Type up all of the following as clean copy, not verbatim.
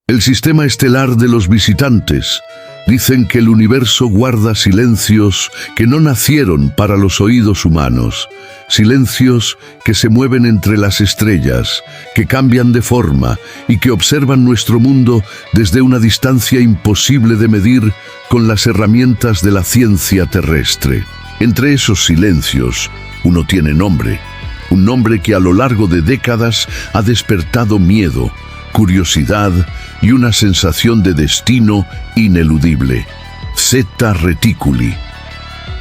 El sistema estelar de los visitantes. Dicen que el universo guarda silencios que no nacieron para los oídos humanos, silencios que se mueven entre las estrellas, que cambian de forma y que observan nuestro mundo desde una distancia imposible de medir con las herramientas de la ciencia terrestre. Entre esos silencios, uno tiene nombre, un nombre que a lo largo de décadas ha despertado miedo, curiosidad y una sensación de destino ineludible. Zeta Reticuli.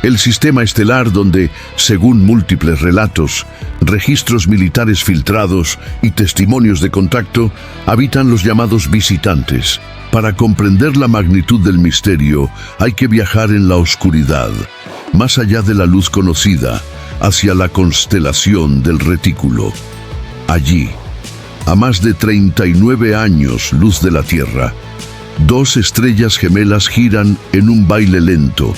El sistema estelar donde, según múltiples relatos, registros militares filtrados y testimonios de contacto, habitan los llamados visitantes. Para comprender la magnitud del misterio, hay que viajar en la oscuridad, más allá de la luz conocida, hacia la constelación del Retículo. Allí, a más de 39 años luz de la Tierra, dos estrellas gemelas giran en un baile lento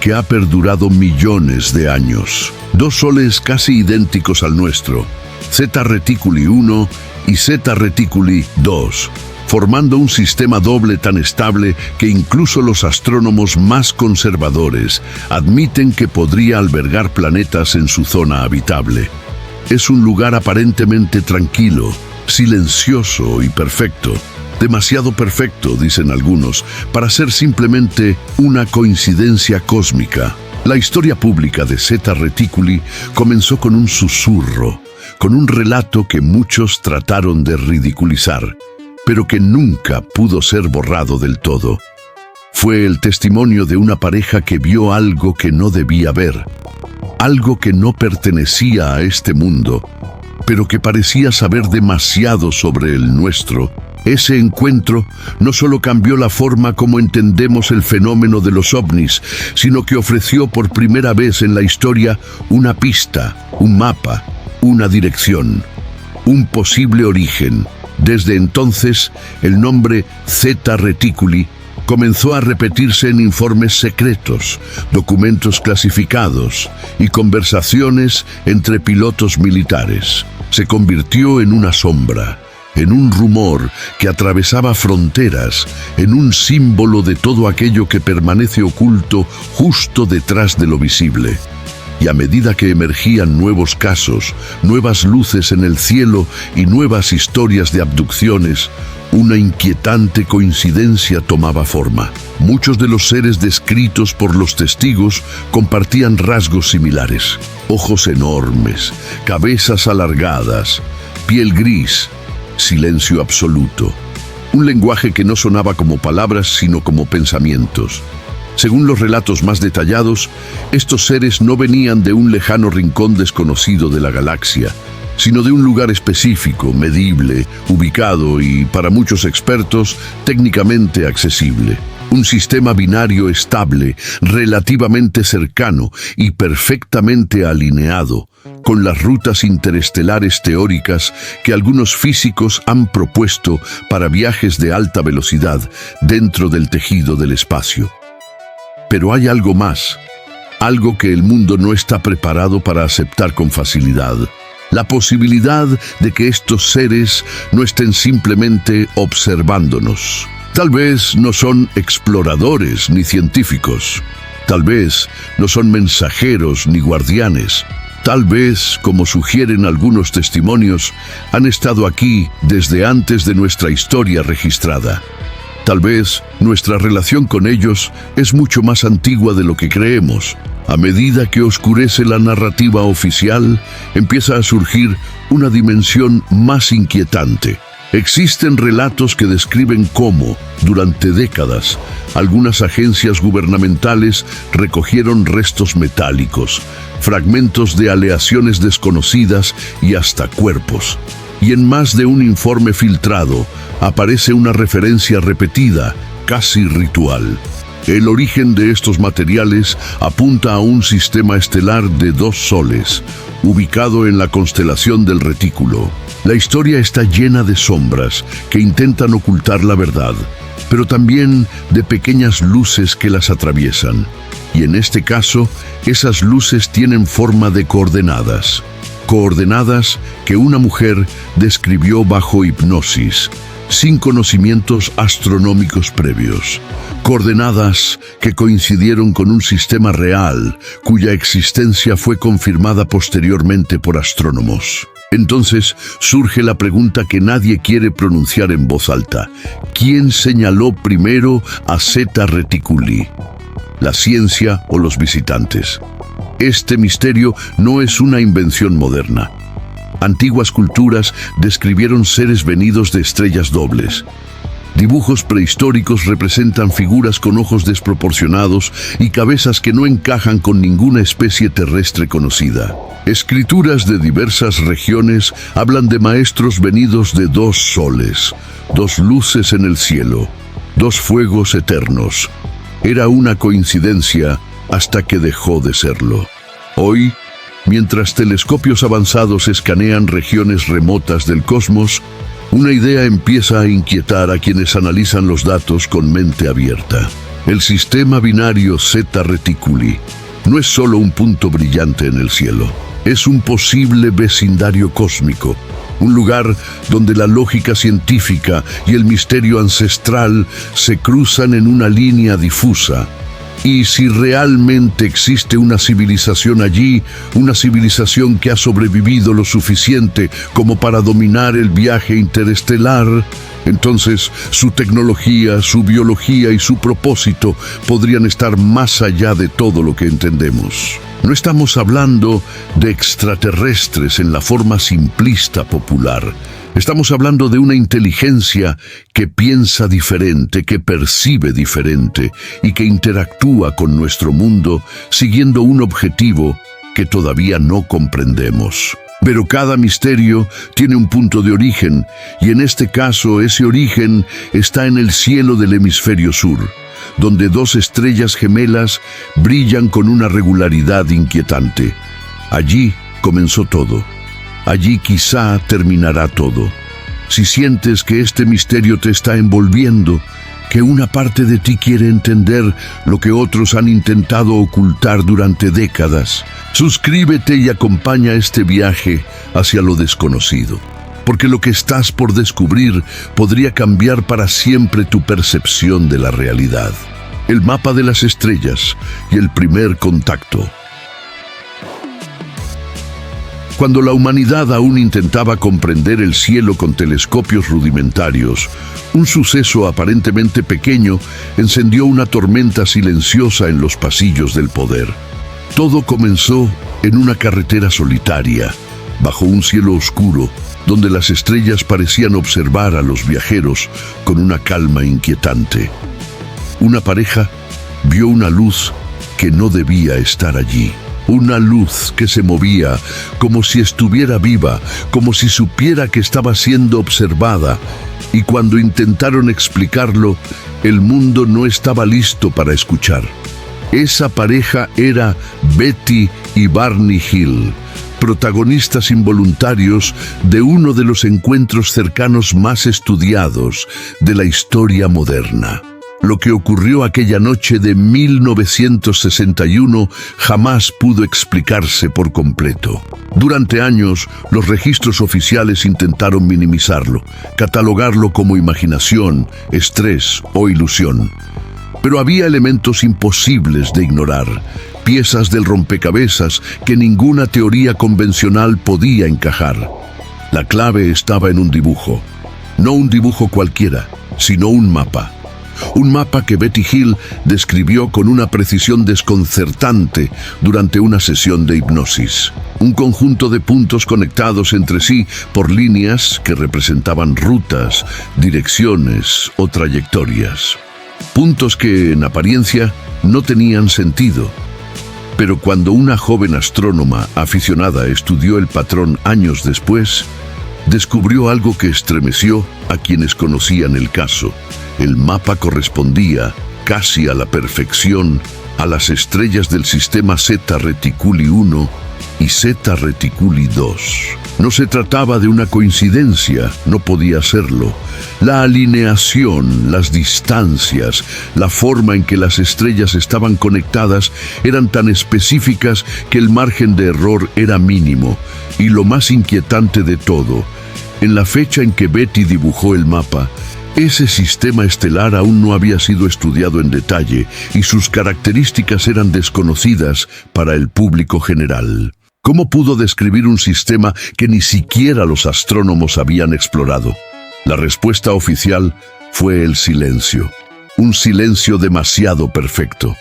que ha perdurado millones de años. Dos soles casi idénticos al nuestro, Zeta Reticuli 1 y Zeta Reticuli 2, formando un sistema doble tan estable que incluso los astrónomos más conservadores admiten que podría albergar planetas en su zona habitable. Es un lugar aparentemente tranquilo, silencioso y perfecto. Demasiado perfecto, dicen algunos, para ser simplemente una coincidencia cósmica. La historia pública de Zeta Reticuli comenzó con un susurro, con un relato que muchos trataron de ridiculizar, pero que nunca pudo ser borrado del todo. Fue el testimonio de una pareja que vio algo que no debía ver, algo que no pertenecía a este mundo, pero que parecía saber demasiado sobre el nuestro. Ese encuentro no solo cambió la forma como entendemos el fenómeno de los ovnis, sino que ofreció por primera vez en la historia una pista, un mapa, una dirección, un posible origen. Desde entonces, el nombre Zeta Reticuli comenzó a repetirse en informes secretos, documentos clasificados y conversaciones entre pilotos militares. Se convirtió en una sombra, en un rumor que atravesaba fronteras, en un símbolo de todo aquello que permanece oculto justo detrás de lo visible. Y a medida que emergían nuevos casos, nuevas luces en el cielo y nuevas historias de abducciones, una inquietante coincidencia tomaba forma. Muchos de los seres descritos por los testigos compartían rasgos similares: ojos enormes, cabezas alargadas, piel gris, silencio absoluto. Un lenguaje que no sonaba como palabras, sino como pensamientos. Según los relatos más detallados, estos seres no venían de un lejano rincón desconocido de la galaxia, sino de un lugar específico, medible, ubicado y, para muchos expertos, técnicamente accesible. Un sistema binario estable, relativamente cercano y perfectamente alineado con las rutas interestelares teóricas que algunos físicos han propuesto para viajes de alta velocidad dentro del tejido del espacio. Pero hay algo más, algo que el mundo no está preparado para aceptar con facilidad: la posibilidad de que estos seres no estén simplemente observándonos. Tal vez no son exploradores ni científicos, tal vez no son mensajeros ni guardianes, tal vez, como sugieren algunos testimonios, han estado aquí desde antes de nuestra historia registrada. Tal vez nuestra relación con ellos es mucho más antigua de lo que creemos. A medida que oscurece la narrativa oficial, empieza a surgir una dimensión más inquietante. Existen relatos que describen cómo, durante décadas, algunas agencias gubernamentales recogieron restos metálicos, fragmentos de aleaciones desconocidas y hasta cuerpos. Y en más de un informe filtrado aparece una referencia repetida, casi ritual. El origen de estos materiales apunta a un sistema estelar de dos soles, ubicado en la constelación del Retículo. La historia está llena de sombras que intentan ocultar la verdad, pero también de pequeñas luces que las atraviesan. Y en este caso, esas luces tienen forma de coordenadas. Coordenadas que una mujer describió bajo hipnosis, sin conocimientos astronómicos previos. Coordenadas que coincidieron con un sistema real, cuya existencia fue confirmada posteriormente por astrónomos. Entonces surge la pregunta que nadie quiere pronunciar en voz alta. ¿Quién señaló primero a Zeta Reticuli? ¿La ciencia o los visitantes? Este misterio no es una invención moderna. Antiguas culturas describieron seres venidos de estrellas dobles. Dibujos prehistóricos representan figuras con ojos desproporcionados y cabezas que no encajan con ninguna especie terrestre conocida. Escrituras de diversas regiones hablan de maestros venidos de dos soles, dos luces en el cielo, dos fuegos eternos. Era una coincidencia hasta que dejó de serlo. Hoy, mientras telescopios avanzados escanean regiones remotas del cosmos, una idea empieza a inquietar a quienes analizan los datos con mente abierta. El sistema binario Zeta Reticuli no es solo un punto brillante en el cielo, es un posible vecindario cósmico, un lugar donde la lógica científica y el misterio ancestral se cruzan en una línea difusa. Y si realmente existe una civilización allí, una civilización que ha sobrevivido lo suficiente como para dominar el viaje interestelar, entonces su tecnología, su biología y su propósito podrían estar más allá de todo lo que entendemos. No estamos hablando de extraterrestres en la forma simplista popular. Estamos hablando de una inteligencia que piensa diferente, que percibe diferente y que interactúa con nuestro mundo siguiendo un objetivo que todavía no comprendemos. Pero cada misterio tiene un punto de origen, y en este caso ese origen está en el cielo del hemisferio sur, donde dos estrellas gemelas brillan con una regularidad inquietante. Allí comenzó todo. Allí quizá terminará todo. Si sientes que este misterio te está envolviendo, que una parte de ti quiere entender lo que otros han intentado ocultar durante décadas, suscríbete y acompaña este viaje hacia lo desconocido. Porque lo que estás por descubrir podría cambiar para siempre tu percepción de la realidad. El mapa de las estrellas y el primer contacto. Cuando la humanidad aún intentaba comprender el cielo con telescopios rudimentarios, un suceso aparentemente pequeño encendió una tormenta silenciosa en los pasillos del poder. Todo comenzó en una carretera solitaria, bajo un cielo oscuro, donde las estrellas parecían observar a los viajeros con una calma inquietante. Una pareja vio una luz que no debía estar allí. Una luz que se movía como si estuviera viva, como si supiera que estaba siendo observada. Y cuando intentaron explicarlo, el mundo no estaba listo para escuchar. Esa pareja era Betty y Barney Hill, protagonistas involuntarios de uno de los encuentros cercanos más estudiados de la historia moderna. Lo que ocurrió aquella noche de 1961 jamás pudo explicarse por completo. Durante años, los registros oficiales intentaron minimizarlo, catalogarlo como imaginación, estrés o ilusión. Pero había elementos imposibles de ignorar, piezas del rompecabezas que ninguna teoría convencional podía encajar. La clave estaba en un dibujo. No un dibujo cualquiera, sino un mapa. Un mapa que Betty Hill describió con una precisión desconcertante durante una sesión de hipnosis. Un conjunto de puntos conectados entre sí por líneas que representaban rutas, direcciones o trayectorias. Puntos que, en apariencia, no tenían sentido. Pero cuando una joven astrónoma aficionada estudió el patrón años después, descubrió algo que estremeció a quienes conocían el caso. El mapa correspondía, casi a la perfección, a las estrellas del sistema Zeta Reticuli 1 y Zeta Reticuli 2. No se trataba de una coincidencia, no podía serlo. La alineación, las distancias, la forma en que las estrellas estaban conectadas eran tan específicas que el margen de error era mínimo. Y lo más inquietante de todo En la fecha en que Betty dibujó el mapa, ese sistema estelar aún no había sido estudiado en detalle y sus características eran desconocidas para el público general. ¿Cómo pudo describir un sistema que ni siquiera los astrónomos habían explorado? La respuesta oficial fue el silencio. Un silencio demasiado perfecto.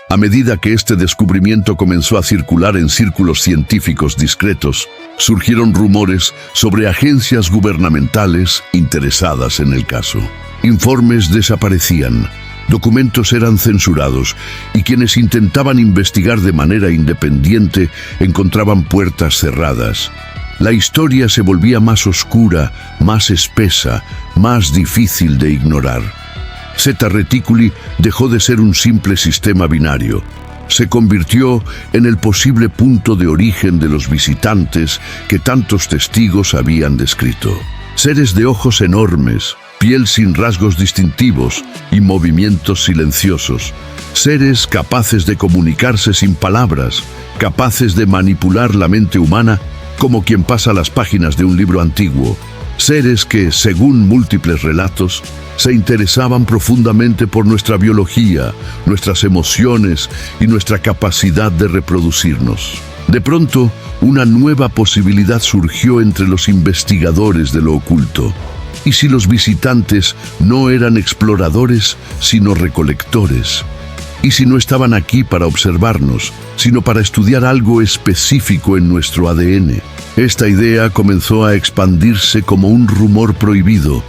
A medida que este descubrimiento comenzó a circular en círculos científicos discretos, surgieron rumores sobre agencias gubernamentales interesadas en el caso. Informes desaparecían, documentos eran censurados y quienes intentaban investigar de manera independiente encontraban puertas cerradas. La historia se volvía más oscura, más espesa, más difícil de ignorar. Zeta Reticuli dejó de ser un simple sistema binario. Se convirtió en el posible punto de origen de los visitantes que tantos testigos habían descrito. Seres de ojos enormes, piel sin rasgos distintivos y movimientos silenciosos. Seres capaces de comunicarse sin palabras, capaces de manipular la mente humana como quien pasa las páginas de un libro antiguo. Seres que, según múltiples relatos, se interesaban profundamente por nuestra biología, nuestras emociones y nuestra capacidad de reproducirnos. De pronto, una nueva posibilidad surgió entre los investigadores de lo oculto. ¿Y si los visitantes no eran exploradores, sino recolectores? ¿Y si no estaban aquí para observarnos, sino para estudiar algo específico en nuestro ADN? Esta idea comenzó a expandirse como un rumor prohibido,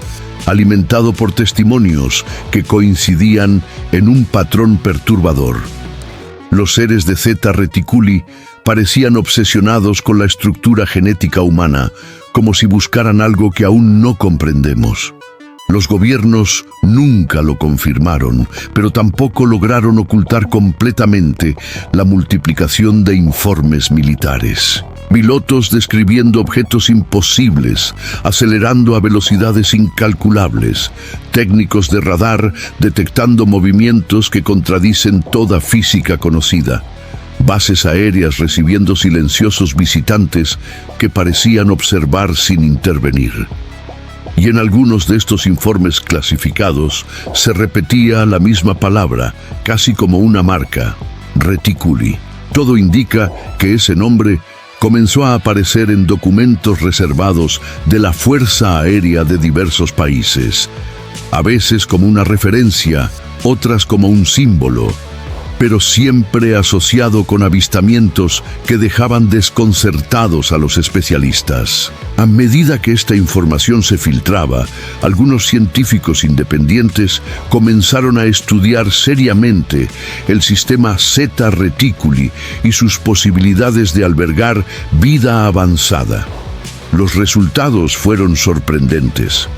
alimentado por testimonios que coincidían en un patrón perturbador. Los seres de Zeta Reticuli parecían obsesionados con la estructura genética humana, como si buscaran algo que aún no comprendemos. Los gobiernos nunca lo confirmaron, pero tampoco lograron ocultar completamente la multiplicación de informes militares. Pilotos describiendo objetos imposibles, acelerando a velocidades incalculables, técnicos de radar detectando movimientos que contradicen toda física conocida, bases aéreas recibiendo silenciosos visitantes que parecían observar sin intervenir. Y en algunos de estos informes clasificados se repetía la misma palabra, casi como una marca, Reticuli. Todo indica que ese nombre comenzó a aparecer en documentos reservados de la Fuerza Aérea de diversos países, a veces como una referencia, otras como un símbolo, pero siempre asociado con avistamientos que dejaban desconcertados a los especialistas. A medida que esta información se filtraba, algunos científicos independientes comenzaron a estudiar seriamente el sistema Zeta Reticuli y sus posibilidades de albergar vida avanzada. Los resultados fueron sorprendentes.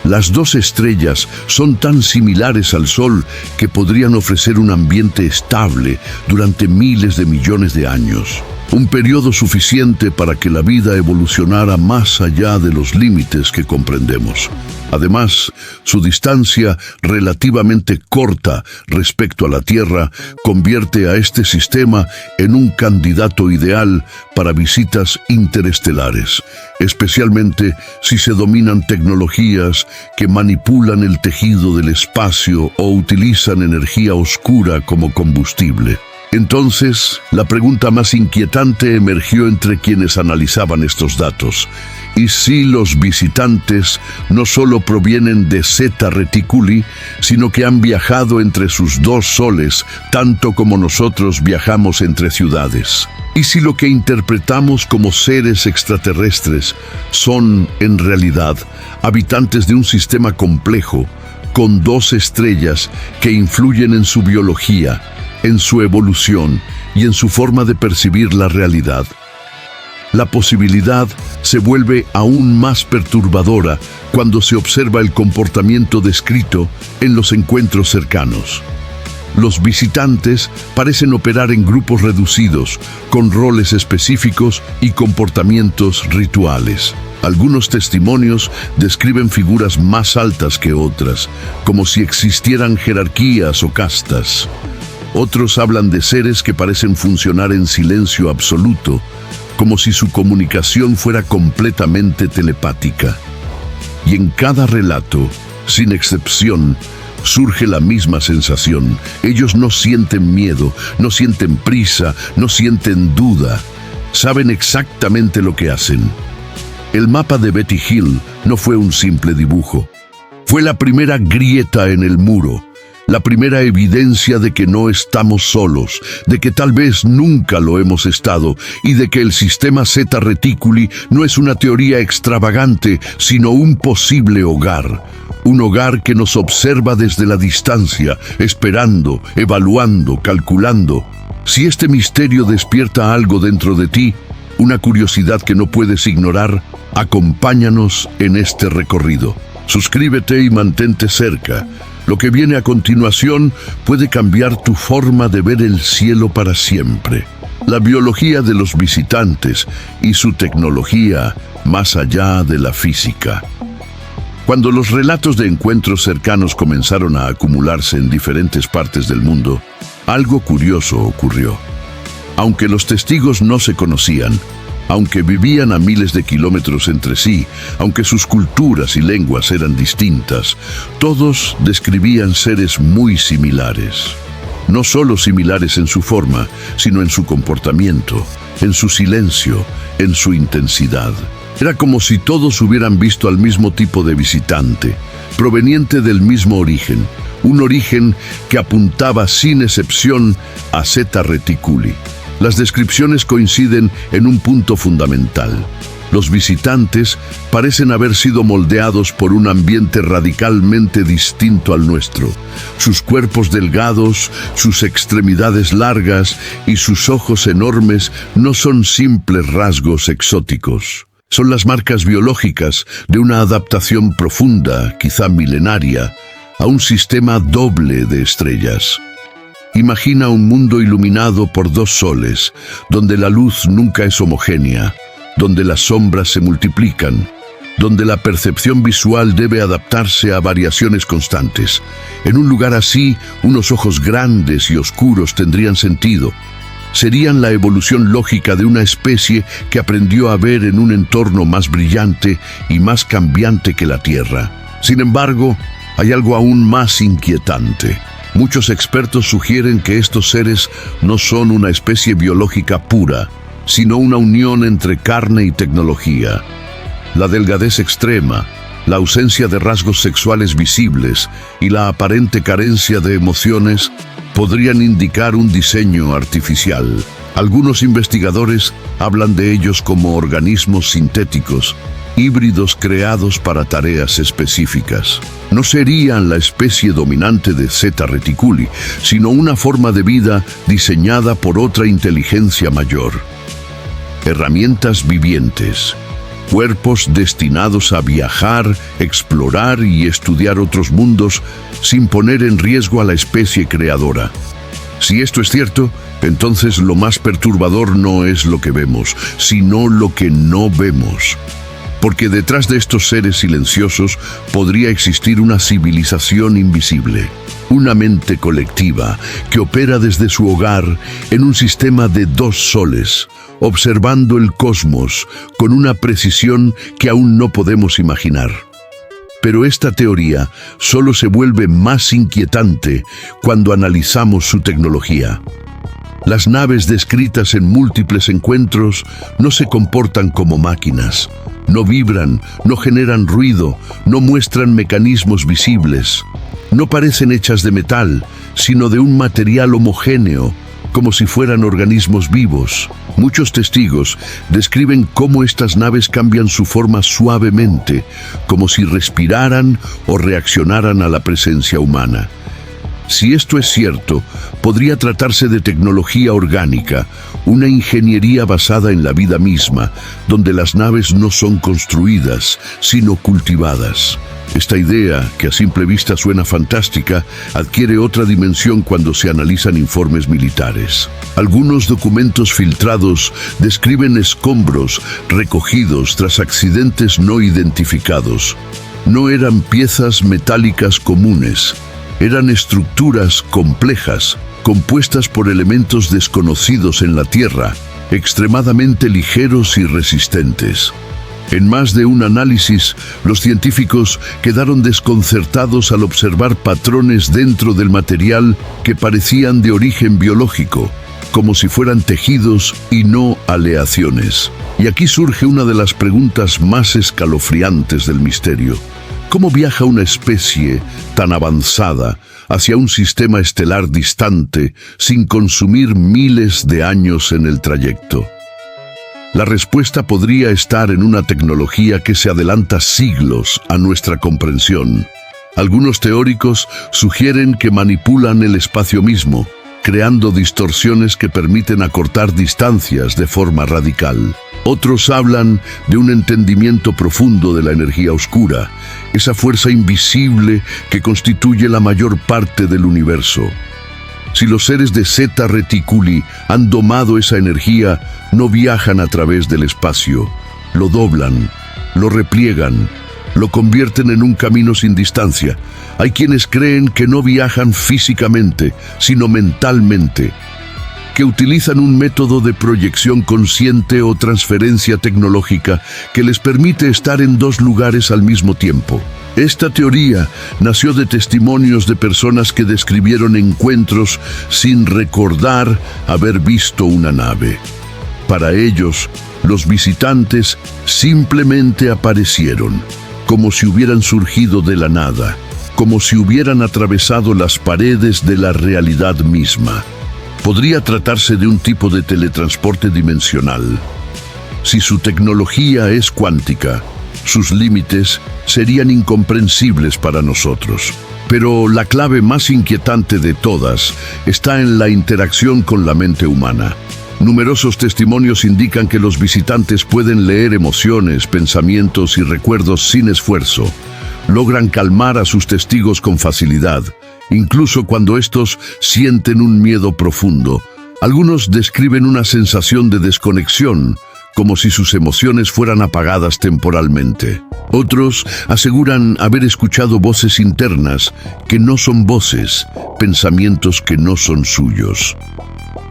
Las dos estrellas son tan similares al Sol que podrían ofrecer un ambiente estable durante miles de millones de años. Un periodo suficiente para que la vida evolucionara más allá de los límites que comprendemos. Además, su distancia relativamente corta respecto a la Tierra convierte a este sistema en un candidato ideal para visitas interestelares, especialmente si se dominan tecnologías que manipulan el tejido del espacio o utilizan energía oscura como combustible. Entonces, la pregunta más inquietante emergió entre quienes analizaban estos datos. ¿Y si los visitantes no solo provienen de Zeta Reticuli, sino que han viajado entre sus dos soles, tanto como nosotros viajamos entre ciudades? ¿Y si lo que interpretamos como seres extraterrestres son, en realidad, habitantes de un sistema complejo, con dos estrellas que influyen en su biología, en su evolución y en su forma de percibir la realidad? La posibilidad se vuelve aún más perturbadora cuando se observa el comportamiento descrito en los encuentros cercanos. Los visitantes parecen operar en grupos reducidos, con roles específicos y comportamientos rituales. Algunos testimonios describen figuras más altas que otras, como si existieran jerarquías o castas. Otros hablan de seres que parecen funcionar en silencio absoluto, como si su comunicación fuera completamente telepática. Y en cada relato, sin excepción, surge la misma sensación. Ellos no sienten miedo, no sienten prisa, no sienten duda. Saben exactamente lo que hacen. El mapa de Betty Hill no fue un simple dibujo. Fue la primera grieta en el muro, la primera evidencia de que no estamos solos, de que tal vez nunca lo hemos estado y de que el sistema Zeta Reticuli no es una teoría extravagante, sino un posible hogar. Un hogar que nos observa desde la distancia, esperando, evaluando, calculando. Si este misterio despierta algo dentro de ti, una curiosidad que no puedes ignorar, acompáñanos en este recorrido. Suscríbete y mantente cerca. Lo que viene a continuación puede cambiar tu forma de ver el cielo para siempre. La biología de los visitantes y su tecnología más allá de la física. Cuando los relatos de encuentros cercanos comenzaron a acumularse en diferentes partes del mundo, algo curioso ocurrió. Aunque los testigos no se conocían, aunque vivían a miles de kilómetros entre sí, aunque sus culturas y lenguas eran distintas, todos describían seres muy similares. No solo similares en su forma, sino en su comportamiento, en su silencio, en su intensidad. Era como si todos hubieran visto al mismo tipo de visitante, proveniente del mismo origen, un origen que apuntaba sin excepción a Zeta Reticuli. Las descripciones coinciden en un punto fundamental. Los visitantes parecen haber sido moldeados por un ambiente radicalmente distinto al nuestro. Sus cuerpos delgados, sus extremidades largas y sus ojos enormes no son simples rasgos exóticos. Son las marcas biológicas de una adaptación profunda, quizá milenaria, a un sistema doble de estrellas. Imagina un mundo iluminado por dos soles, donde la luz nunca es homogénea, donde las sombras se multiplican, donde la percepción visual debe adaptarse a variaciones constantes. En un lugar así, unos ojos grandes y oscuros tendrían sentido. Serían la evolución lógica de una especie que aprendió a ver en un entorno más brillante y más cambiante que la Tierra. Sin embargo, hay algo aún más inquietante. Muchos expertos sugieren que estos seres no son una especie biológica pura, sino una unión entre carne y tecnología. La delgadez extrema, la ausencia de rasgos sexuales visibles y la aparente carencia de emociones podrían indicar un diseño artificial. Algunos investigadores hablan de ellos como organismos sintéticos, híbridos creados para tareas específicas. No serían la especie dominante de Zeta Reticuli, sino una forma de vida diseñada por otra inteligencia mayor. Herramientas vivientes, cuerpos destinados a viajar, explorar y estudiar otros mundos sin poner en riesgo a la especie creadora. Si esto es cierto, entonces lo más perturbador no es lo que vemos, sino lo que no vemos. Porque detrás de estos seres silenciosos podría existir una civilización invisible, una mente colectiva que opera desde su hogar en un sistema de dos soles, observando el cosmos con una precisión que aún no podemos imaginar. Pero esta teoría solo se vuelve más inquietante cuando analizamos su tecnología. Las naves descritas en múltiples encuentros no se comportan como máquinas. No vibran, no generan ruido, no muestran mecanismos visibles. No parecen hechas de metal, sino de un material homogéneo, como si fueran organismos vivos. Muchos testigos describen cómo estas naves cambian su forma suavemente, como si respiraran o reaccionaran a la presencia humana. Si esto es cierto, podría tratarse de tecnología orgánica, una ingeniería basada en la vida misma, donde las naves no son construidas, sino cultivadas. Esta idea, que a simple vista suena fantástica, adquiere otra dimensión cuando se analizan informes militares. Algunos documentos filtrados describen escombros recogidos tras accidentes no identificados. No eran piezas metálicas comunes. Eran estructuras complejas, compuestas por elementos desconocidos en la Tierra, extremadamente ligeros y resistentes. En más de un análisis, los científicos quedaron desconcertados al observar patrones dentro del material que parecían de origen biológico, como si fueran tejidos y no aleaciones. Y aquí surge una de las preguntas más escalofriantes del misterio. ¿Cómo viaja una especie tan avanzada hacia un sistema estelar distante sin consumir miles de años en el trayecto? La respuesta podría estar en una tecnología que se adelanta siglos a nuestra comprensión. Algunos teóricos sugieren que manipulan el espacio mismo, creando distorsiones que permiten acortar distancias de forma radical. Otros hablan de un entendimiento profundo de la energía oscura, esa fuerza invisible que constituye la mayor parte del universo. Si los seres de Zeta Reticuli han domado esa energía, no viajan a través del espacio, lo doblan, lo repliegan, lo convierten en un camino sin distancia. Hay quienes creen que no viajan físicamente, sino mentalmente, que utilizan un método de proyección consciente o transferencia tecnológica que les permite estar en dos lugares al mismo tiempo. Esta teoría nació de testimonios de personas que describieron encuentros sin recordar haber visto una nave. Para ellos, los visitantes simplemente aparecieron, como si hubieran surgido de la nada, como si hubieran atravesado las paredes de la realidad misma. Podría tratarse de un tipo de teletransporte dimensional. Si su tecnología es cuántica, sus límites serían incomprensibles para nosotros. Pero la clave más inquietante de todas está en la interacción con la mente humana. Numerosos testimonios indican que los visitantes pueden leer emociones, pensamientos y recuerdos sin esfuerzo. Logran calmar a sus testigos con facilidad, incluso cuando estos sienten un miedo profundo. Algunos describen una sensación de desconexión, como si sus emociones fueran apagadas temporalmente. Otros aseguran haber escuchado voces internas que no son voces, pensamientos que no son suyos.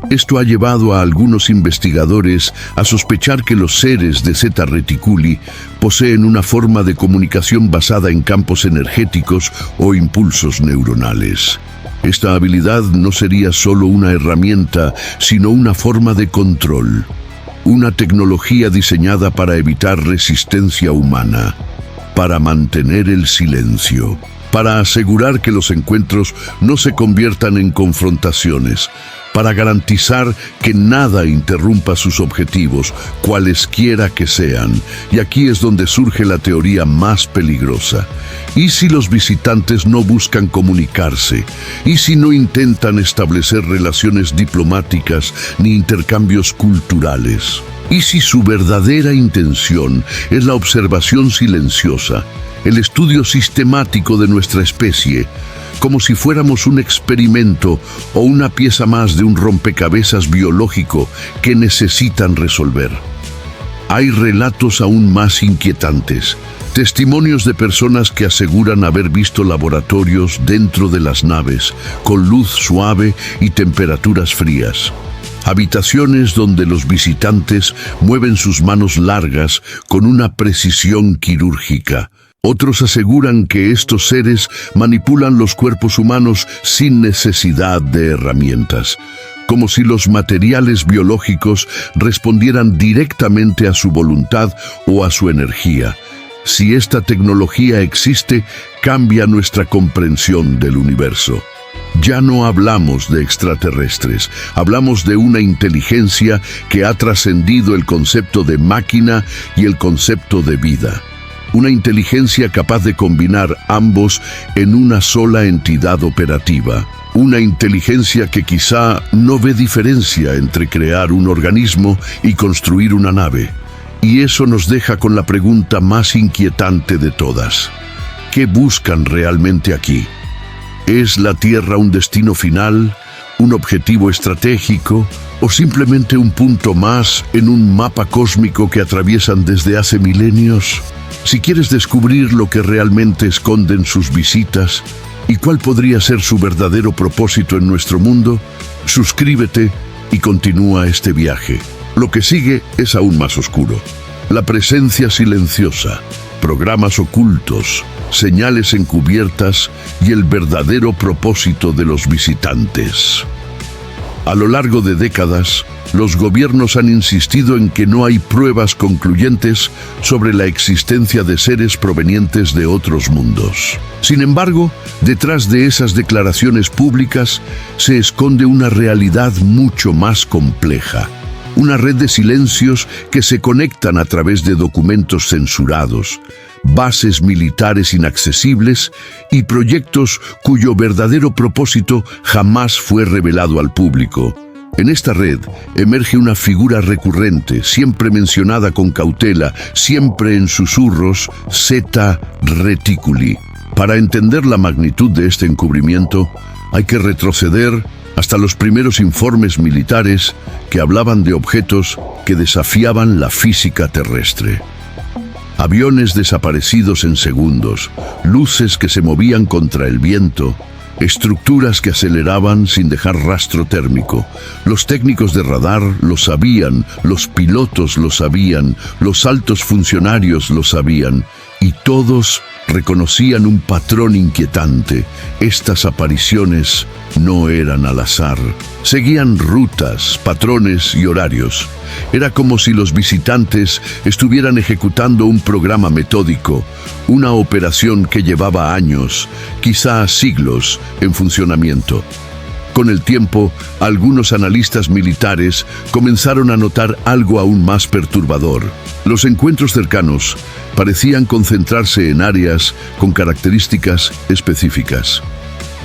Esto ha llevado a algunos investigadores a sospechar que los seres de Zeta Reticuli poseen una forma de comunicación basada en campos energéticos o impulsos neuronales. Esta habilidad no sería solo una herramienta, sino una forma de control. Una tecnología diseñada para evitar resistencia humana, para mantener el silencio, para asegurar que los encuentros no se conviertan en confrontaciones, para garantizar que nada interrumpa sus objetivos, cualesquiera que sean. Y aquí es donde surge la teoría más peligrosa. ¿Y si los visitantes no buscan comunicarse? ¿Y si no intentan establecer relaciones diplomáticas ni intercambios culturales? ¿Y si su verdadera intención es la observación silenciosa, el estudio sistemático de nuestra especie, como si fuéramos un experimento o una pieza más de un rompecabezas biológico que necesitan resolver? Hay relatos aún más inquietantes, testimonios de personas que aseguran haber visto laboratorios dentro de las naves, con luz suave y temperaturas frías. Habitaciones donde los visitantes mueven sus manos largas con una precisión quirúrgica. Otros aseguran que estos seres manipulan los cuerpos humanos sin necesidad de herramientas, como si los materiales biológicos respondieran directamente a su voluntad o a su energía. Si esta tecnología existe, cambia nuestra comprensión del universo. Ya no hablamos de extraterrestres, hablamos de una inteligencia que ha trascendido el concepto de máquina y el concepto de vida. Una inteligencia capaz de combinar ambos en una sola entidad operativa. Una inteligencia que quizá no ve diferencia entre crear un organismo y construir una nave. Y eso nos deja con la pregunta más inquietante de todas. ¿Qué buscan realmente aquí? ¿Es la Tierra un destino final, un objetivo estratégico o simplemente un punto más en un mapa cósmico que atraviesan desde hace milenios? Si quieres descubrir lo que realmente esconden sus visitas y cuál podría ser su verdadero propósito en nuestro mundo, suscríbete y continúa este viaje. Lo que sigue es aún más oscuro. La presencia silenciosa, programas ocultos, señales encubiertas y el verdadero propósito de los visitantes. A lo largo de décadas, los gobiernos han insistido en que no hay pruebas concluyentes sobre la existencia de seres provenientes de otros mundos. Sin embargo, detrás de esas declaraciones públicas se esconde una realidad mucho más compleja. Una red de silencios que se conectan a través de documentos censurados, bases militares inaccesibles y proyectos cuyo verdadero propósito jamás fue revelado al público. En esta red emerge una figura recurrente, siempre mencionada con cautela, siempre en susurros, Zeta Reticuli. Para entender la magnitud de este encubrimiento, hay que retroceder hasta los primeros informes militares que hablaban de objetos que desafiaban la física terrestre. Aviones desaparecidos en segundos, luces que se movían contra el viento, estructuras que aceleraban sin dejar rastro térmico. Los técnicos de radar lo sabían, los pilotos lo sabían, los altos funcionarios lo sabían, y todos reconocían un patrón inquietante. Estas apariciones no eran al azar. Seguían rutas, patrones y horarios. Era como si los visitantes estuvieran ejecutando un programa metódico, una operación que llevaba años, quizá siglos, en funcionamiento. Con el tiempo, algunos analistas militares comenzaron a notar algo aún más perturbador. Los encuentros cercanos parecían concentrarse en áreas con características específicas.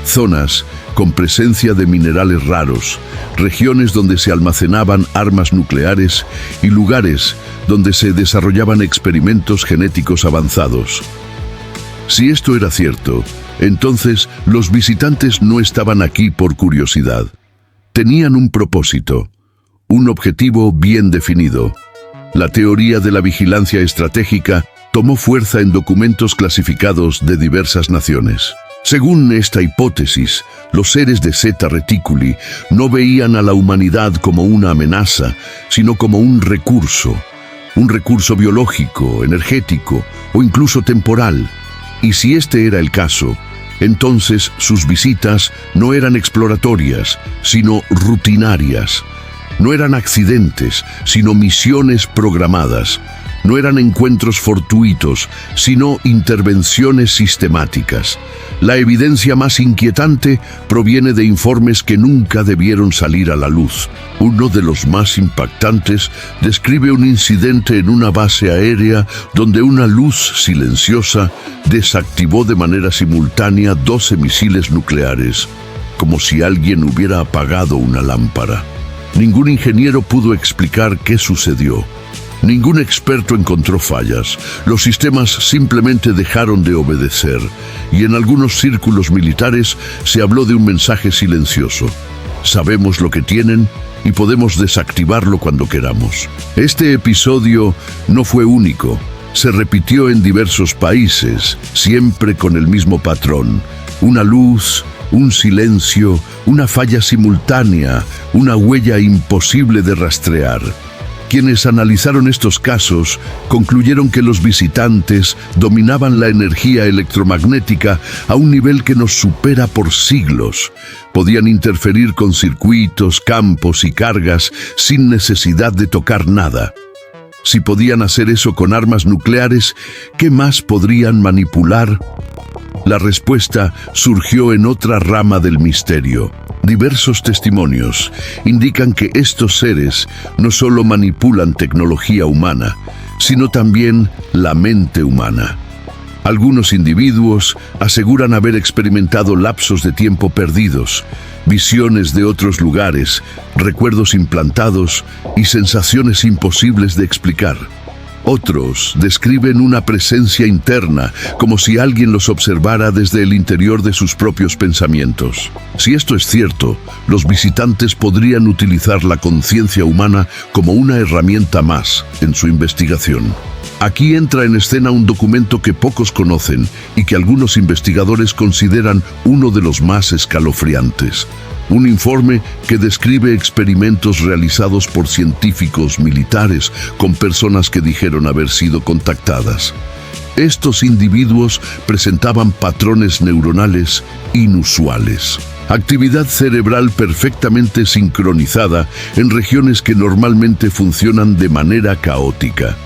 Zonas con presencia de minerales raros, regiones donde se almacenaban armas nucleares y lugares donde se desarrollaban experimentos genéticos avanzados. Si esto era cierto, entonces los visitantes no estaban aquí por curiosidad. Tenían un propósito, un objetivo bien definido. La teoría de la vigilancia estratégica tomó fuerza en documentos clasificados de diversas naciones. Según esta hipótesis, los seres de Zeta Reticuli no veían a la humanidad como una amenaza, sino como un recurso biológico, energético o incluso temporal. Y si este era el caso, entonces sus visitas no eran exploratorias, sino rutinarias. No eran accidentes, sino misiones programadas. No eran encuentros fortuitos, sino intervenciones sistemáticas. La evidencia más inquietante proviene de informes que nunca debieron salir a la luz. Uno de los más impactantes describe un incidente en una base aérea donde una luz silenciosa desactivó de manera simultánea 12 misiles nucleares, como si alguien hubiera apagado una lámpara. Ningún ingeniero pudo explicar qué sucedió. Ningún experto encontró fallas. Los sistemas simplemente dejaron de obedecer, y en algunos círculos militares se habló de un mensaje silencioso. Sabemos lo que tienen y podemos desactivarlo cuando queramos. Este episodio no fue único. Se repitió en diversos países, siempre con el mismo patrón. Una luz, un silencio, una falla simultánea, una huella imposible de rastrear. Quienes analizaron estos casos concluyeron que los visitantes dominaban la energía electromagnética a un nivel que nos supera por siglos. Podían interferir con circuitos, campos y cargas sin necesidad de tocar nada. Si podían hacer eso con armas nucleares, ¿qué más podrían manipular? La respuesta surgió en otra rama del misterio. Diversos testimonios indican que estos seres no solo manipulan tecnología humana, sino también la mente humana. Algunos individuos aseguran haber experimentado lapsos de tiempo perdidos, visiones de otros lugares, recuerdos implantados y sensaciones imposibles de explicar. Otros describen una presencia interna, como si alguien los observara desde el interior de sus propios pensamientos. Si esto es cierto, los visitantes podrían utilizar la conciencia humana como una herramienta más en su investigación. Aquí entra en escena un documento que pocos conocen y que algunos investigadores consideran uno de los más escalofriantes. Un informe que describe experimentos realizados por científicos militares con personas que dijeron haber sido contactadas. Estos individuos presentaban patrones neuronales inusuales. Actividad cerebral perfectamente sincronizada en regiones que normalmente funcionan de manera caótica,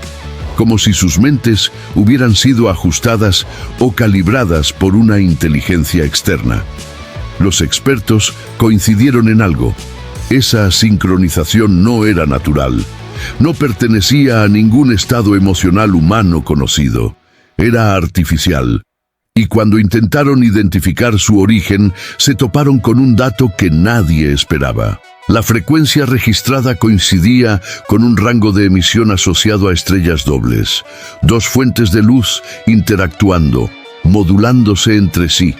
como si sus mentes hubieran sido ajustadas o calibradas por una inteligencia externa. Los expertos coincidieron en algo. Esa sincronización no era natural. No pertenecía a ningún estado emocional humano conocido. Era artificial. Y cuando intentaron identificar su origen, se toparon con un dato que nadie esperaba. La frecuencia registrada coincidía con un rango de emisión asociado a estrellas dobles. Dos fuentes de luz interactuando, modulándose entre sí,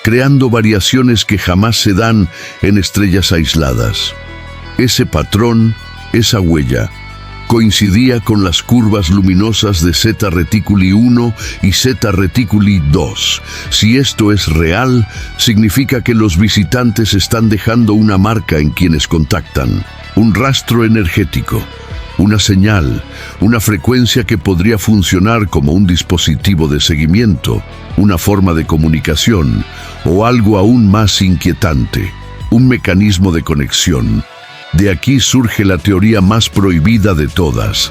creando variaciones que jamás se dan en estrellas aisladas. Ese patrón, esa huella, coincidía con las curvas luminosas de Zeta Reticuli 1 y Zeta Reticuli 2. Si esto es real, significa que los visitantes están dejando una marca en quienes contactan, un rastro energético, una señal, una frecuencia que podría funcionar como un dispositivo de seguimiento, una forma de comunicación o algo aún más inquietante, un mecanismo de conexión. De aquí surge la teoría más prohibida de todas.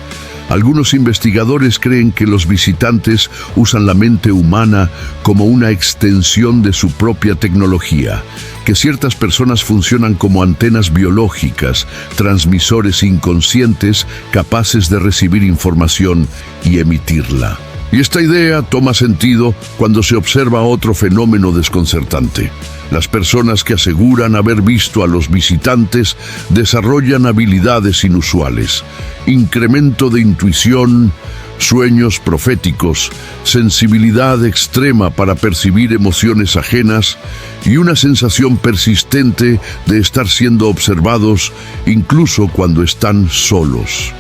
Algunos investigadores creen que los visitantes usan la mente humana como una extensión de su propia tecnología, que ciertas personas funcionan como antenas biológicas, transmisores inconscientes capaces de recibir información y emitirla. Y esta idea toma sentido cuando se observa otro fenómeno desconcertante. Las personas que aseguran haber visto a los visitantes desarrollan habilidades inusuales, incremento de intuición, sueños proféticos, sensibilidad extrema para percibir emociones ajenas y una sensación persistente de estar siendo observados incluso cuando están solos.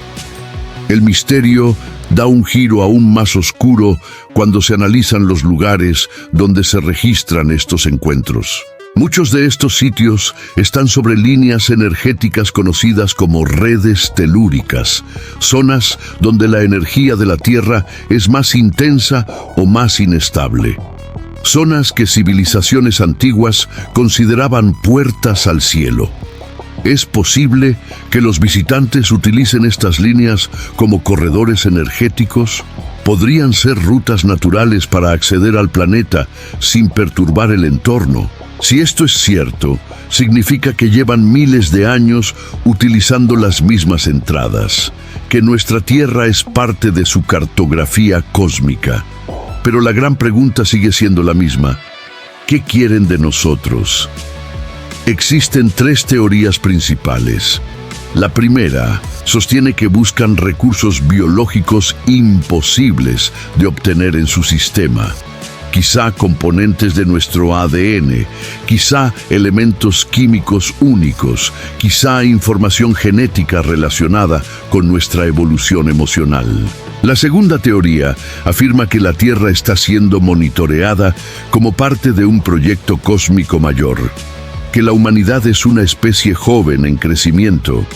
El misterio da un giro aún más oscuro cuando se analizan los lugares donde se registran estos encuentros. Muchos de estos sitios están sobre líneas energéticas conocidas como redes telúricas, zonas donde la energía de la Tierra es más intensa o más inestable. Zonas que civilizaciones antiguas consideraban puertas al cielo. Es posible que los visitantes utilicen estas líneas como corredores energéticos. Podrían ser rutas naturales para acceder al planeta sin perturbar el entorno. Si esto es cierto, significa que llevan miles de años utilizando las mismas entradas, que nuestra Tierra es parte de su cartografía cósmica. Pero la gran pregunta sigue siendo la misma. ¿Qué quieren de nosotros? Existen tres teorías principales. La primera sostiene que buscan recursos biológicos imposibles de obtener en su sistema. Quizá componentes de nuestro ADN, quizá elementos químicos únicos, quizá información genética relacionada con nuestra evolución emocional. La segunda teoría afirma que la Tierra está siendo monitoreada como parte de un proyecto cósmico mayor, que la humanidad es una especie joven en crecimiento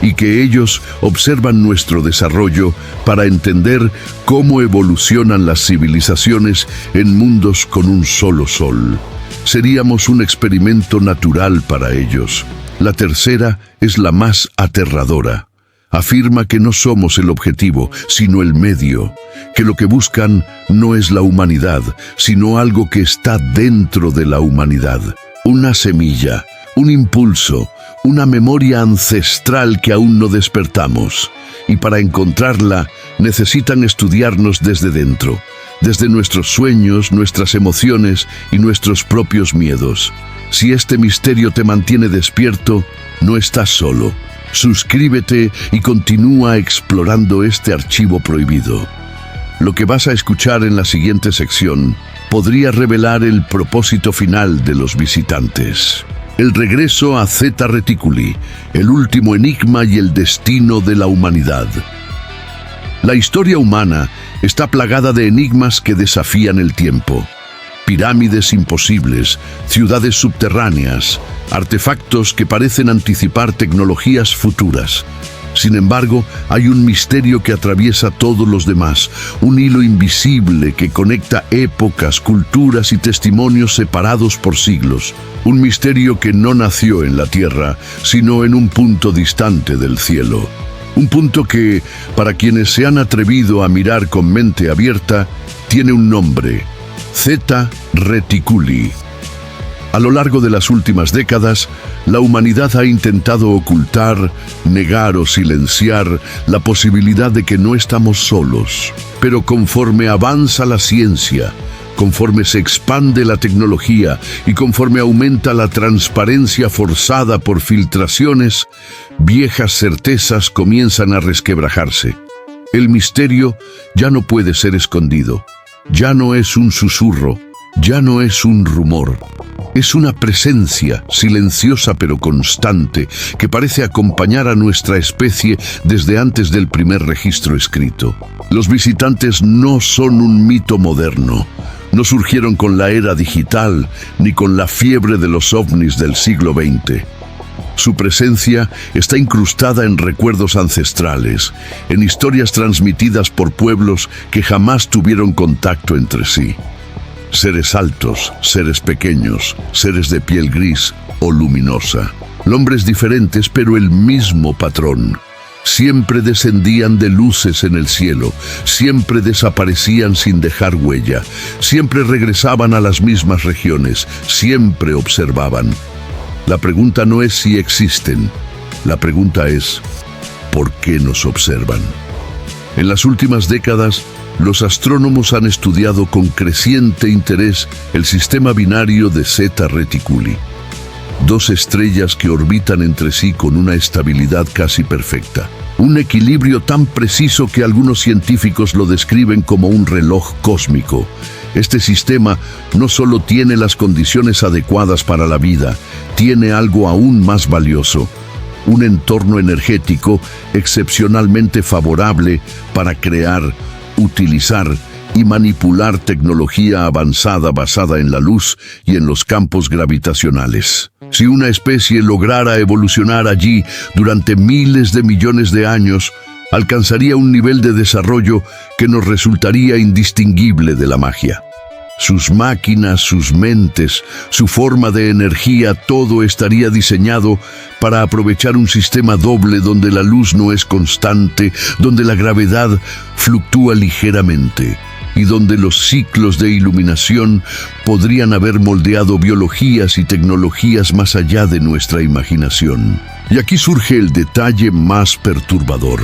y que ellos observan nuestro desarrollo para entender cómo evolucionan las civilizaciones en mundos con un solo sol. Seríamos un experimento natural para ellos. La tercera es la más aterradora. Afirma que no somos el objetivo, sino el medio, que lo que buscan no es la humanidad, sino algo que está dentro de la humanidad. Una semilla, un impulso, una memoria ancestral que aún no despertamos. Y para encontrarla, necesitan estudiarnos desde dentro, desde nuestros sueños, nuestras emociones y nuestros propios miedos. Si este misterio te mantiene despierto, no estás solo. Suscríbete y continúa explorando este archivo prohibido. Lo que vas a escuchar en la siguiente sección podría revelar el propósito final de los visitantes. El regreso a Zeta Reticuli, el último enigma y el destino de la humanidad. La historia humana está plagada de enigmas que desafían el tiempo. pirámides imposibles, ciudades subterráneas, artefactos que parecen anticipar tecnologías futuras. Sin embargo, hay un misterio que atraviesa todos los demás, un hilo invisible que conecta épocas, culturas y testimonios separados por siglos. Un misterio que no nació en la tierra, sino en un punto distante del cielo. Un punto que, para quienes se han atrevido a mirar con mente abierta, tiene un nombre: Zeta Reticuli. A lo largo de las últimas décadas, la humanidad ha intentado ocultar, negar o silenciar la posibilidad de que no estamos solos. Pero conforme avanza la ciencia, conforme se expande la tecnología y conforme aumenta la transparencia forzada por filtraciones, viejas certezas comienzan a resquebrajarse. El misterio ya no puede ser escondido, ya no es un susurro, ya no es un rumor. Es una presencia silenciosa pero constante que parece acompañar a nuestra especie desde antes del primer registro escrito. Los visitantes no son un mito moderno. No surgieron con la era digital ni con la fiebre de los ovnis del siglo XX. Su presencia está incrustada en recuerdos ancestrales, en historias transmitidas por pueblos que jamás tuvieron contacto entre sí. Seres altos, seres pequeños, seres de piel gris o luminosa. Nombres diferentes, pero el mismo patrón. Siempre descendían de luces en el cielo, siempre desaparecían sin dejar huella, siempre regresaban a las mismas regiones, siempre observaban. La pregunta no es si existen, la pregunta es ¿por qué nos observan? En las últimas décadas, los astrónomos han estudiado con creciente interés el sistema binario de Zeta Reticuli. Dos estrellas que orbitan entre sí con una estabilidad casi perfecta. Un equilibrio tan preciso que algunos científicos lo describen como un reloj cósmico. Este sistema no solo tiene las condiciones adecuadas para la vida, tiene algo aún más valioso: un entorno energético excepcionalmente favorable para crear, utilizar y manipular tecnología avanzada basada en la luz y en los campos gravitacionales. Si una especie lograra evolucionar allí durante miles de millones de años, alcanzaría un nivel de desarrollo que nos resultaría indistinguible de la magia. Sus máquinas, sus mentes, su forma de energía, todo estaría diseñado para aprovechar un sistema doble donde la luz no es constante, donde la gravedad fluctúa ligeramente y donde los ciclos de iluminación podrían haber moldeado biologías y tecnologías más allá de nuestra imaginación. Y aquí surge el detalle más perturbador.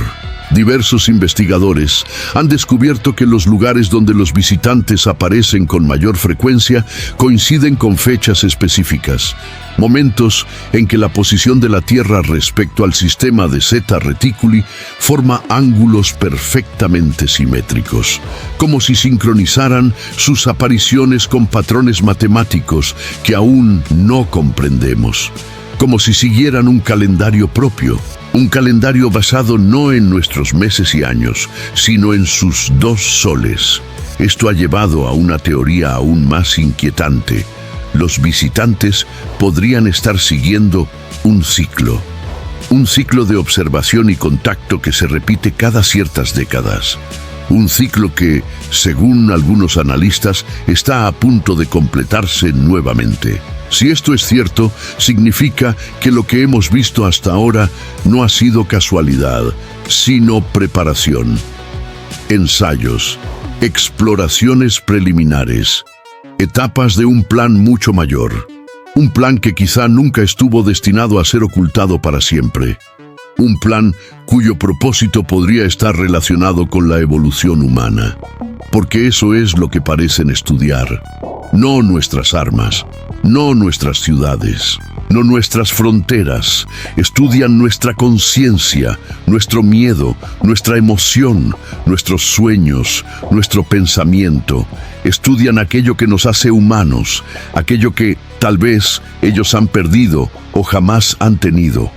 Diversos investigadores han descubierto que los lugares donde los visitantes aparecen con mayor frecuencia coinciden con fechas específicas, momentos en que la posición de la Tierra respecto al sistema de Zeta Reticuli forma ángulos perfectamente simétricos, como si sincronizaran sus apariciones con patrones matemáticos que aún no comprendemos, como si siguieran un calendario propio. Un calendario basado no en nuestros meses y años, sino en sus dos soles. Esto ha llevado a una teoría aún más inquietante. Los visitantes podrían estar siguiendo un ciclo de observación y contacto que se repite cada ciertas décadas. Un ciclo que, según algunos analistas, está a punto de completarse nuevamente. Si esto es cierto, significa que lo que hemos visto hasta ahora no ha sido casualidad, sino preparación. Ensayos, exploraciones preliminares, etapas de un plan mucho mayor. Un plan que quizá nunca estuvo destinado a ser ocultado para siempre. Un plan cuyo propósito podría estar relacionado con la evolución humana. Porque eso es lo que parecen estudiar. No nuestras armas, no nuestras ciudades, no nuestras fronteras. Estudian nuestra conciencia, nuestro miedo, nuestra emoción, nuestros sueños, nuestro pensamiento. Estudian aquello que nos hace humanos, aquello que tal vez ellos han perdido o jamás han tenido.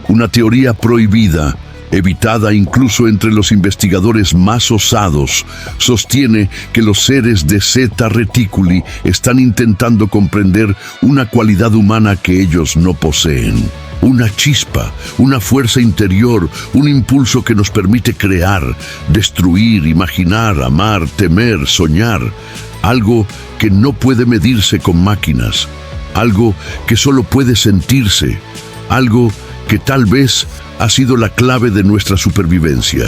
Una teoría prohibida, evitada incluso entre los investigadores más osados, sostiene que los seres de Zeta Reticuli están intentando comprender una cualidad humana que ellos no poseen. Una chispa, una fuerza interior, un impulso que nos permite crear, destruir, imaginar, amar, temer, soñar. Algo que no puede medirse con máquinas, algo que solo puede sentirse, algo que tal vez ha sido la clave de nuestra supervivencia.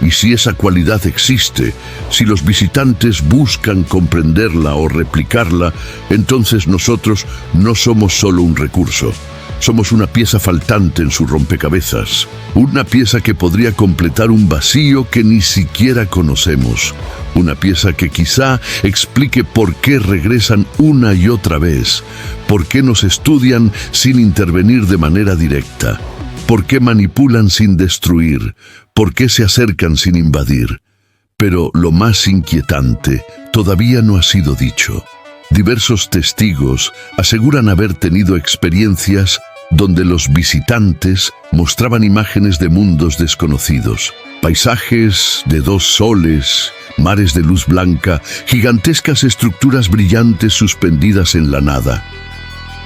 Y si esa cualidad existe, si los visitantes buscan comprenderla o replicarla, entonces nosotros no somos solo un recurso. Somos una pieza faltante en su rompecabezas, una pieza que podría completar un vacío que ni siquiera conocemos, una pieza que quizá explique por qué regresan una y otra vez, por qué nos estudian sin intervenir de manera directa, por qué manipulan sin destruir, por qué se acercan sin invadir. Pero lo más inquietante todavía no ha sido dicho. Diversos testigos aseguran haber tenido experiencias donde los visitantes mostraban imágenes de mundos desconocidos, paisajes de dos soles, mares de luz blanca, gigantescas estructuras brillantes suspendidas en la nada.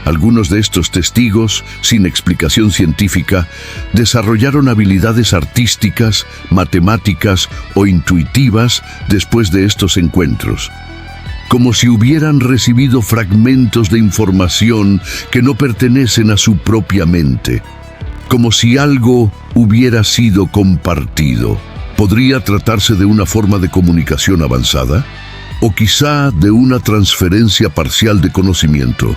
Algunos de estos testigos, sin explicación científica, desarrollaron habilidades artísticas, matemáticas o intuitivas después de estos encuentros, como si hubieran recibido fragmentos de información que no pertenecen a su propia mente, como si algo hubiera sido compartido. ¿Podría tratarse de una forma de comunicación avanzada? ¿O quizá de una transferencia parcial de conocimiento?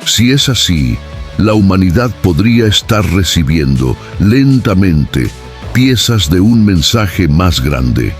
Si es así, la humanidad podría estar recibiendo lentamente piezas de un mensaje más grande,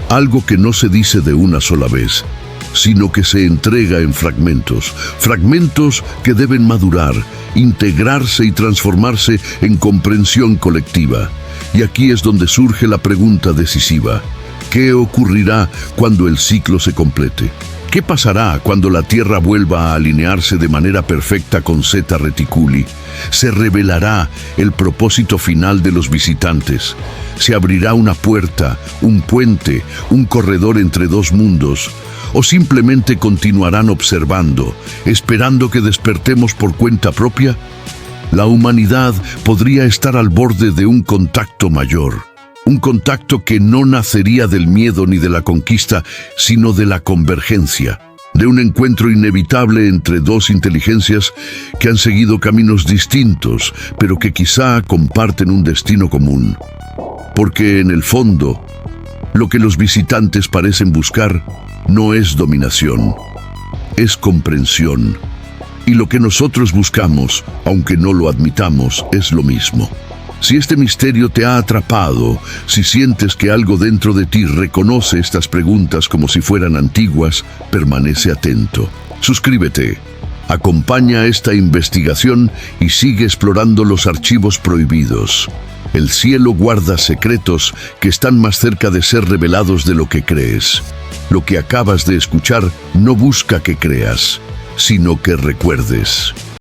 algo que no se dice de una sola vez, sino que se entrega en fragmentos, fragmentos que deben madurar, integrarse y transformarse en comprensión colectiva. Y aquí es donde surge la pregunta decisiva: ¿qué ocurrirá cuando el ciclo se complete? ¿Qué pasará cuando la Tierra vuelva a alinearse de manera perfecta con Zeta Reticuli? ¿Se revelará el propósito final de los visitantes? ¿Se abrirá una puerta, un puente, un corredor entre dos mundos? ¿O simplemente continuarán observando, esperando que despertemos por cuenta propia? La humanidad podría estar al borde de un contacto mayor, un contacto que no nacería del miedo ni de la conquista, sino de la convergencia, de un encuentro inevitable entre dos inteligencias que han seguido caminos distintos, pero que quizá comparten un destino común. Porque en el fondo, lo que los visitantes parecen buscar no es dominación, es comprensión. Y lo que nosotros buscamos, aunque no lo admitamos, es lo mismo. Si este misterio te ha atrapado, si sientes que algo dentro de ti reconoce estas preguntas como si fueran antiguas, permanece atento. Suscríbete, acompaña esta investigación y sigue explorando los archivos prohibidos. El cielo guarda secretos que están más cerca de ser revelados de lo que crees. Lo que acabas de escuchar no busca que creas, sino que recuerdes.